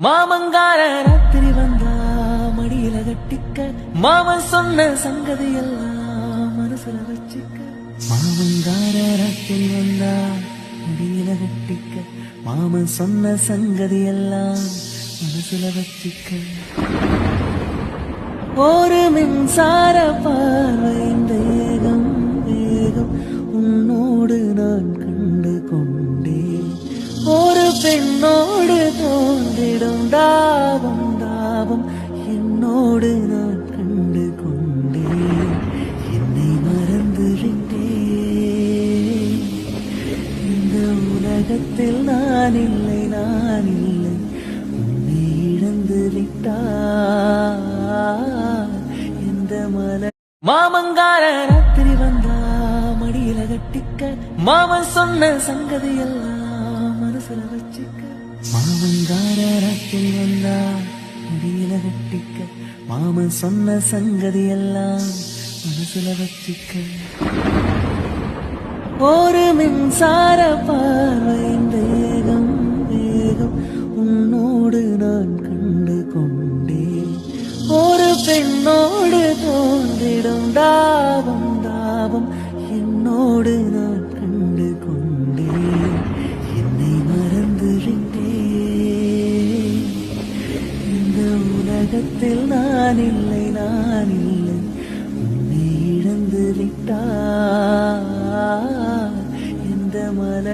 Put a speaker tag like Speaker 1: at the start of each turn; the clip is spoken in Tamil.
Speaker 1: மாமங்கார ராத்திரி வந்தா மடியில கட்டிக்க மாமன் சொன்ன சங்கதி எல்லாம் மனசுல வச்சுக்க. மாமங்கார ராத்திரி வந்தா மடியில கட்டிக்க மாமன் சொன்ன சங்கதி எல்லாம் மனசுல வச்சுக்க. ஒரு மின்சார பார்வையின் வேகம் வேகம் உன்னோடு நான் கண்டு கொண்டேன். ஒரு பெண்ணோடு தோன்றிடும் தாபம் தாபம் என்னோடு நான் கண்டு கொண்டேன். என்னை மறந்து விட்டேன். இந்த உலகத்தில் நான் இல்லை நான் இல்லை உன்னை இழந்து விட்டார் இந்த மலை. மாமங்கார ராத்திரி வந்தா மடியில கட்டிக்க மாமன் சொன்ன சங்கதி எல்லாம் மனசுல வச்சுக்க. மாமங்கார ராத்திரி வந்தா மடியில கட்டிக்க மாமன் சொன்ன சங்கதி எல்லாம் மனசுல வச்சுக்க. ஒரு மின்சார பார்வையின் வேகம் வேகம் உன்னோடு நான் கண்டு கொண்டேன். ஒரு பெண்ணோடு தோன்றிடும் தாபம் தாபம் என்னோடு நான் கண்டு கொண்டேன். என்னை மறந்து விட்டேன். இந்த உலகத்தில் நான் இல்லை நான் இல்லை உன்னை இழந்து விட்டார்.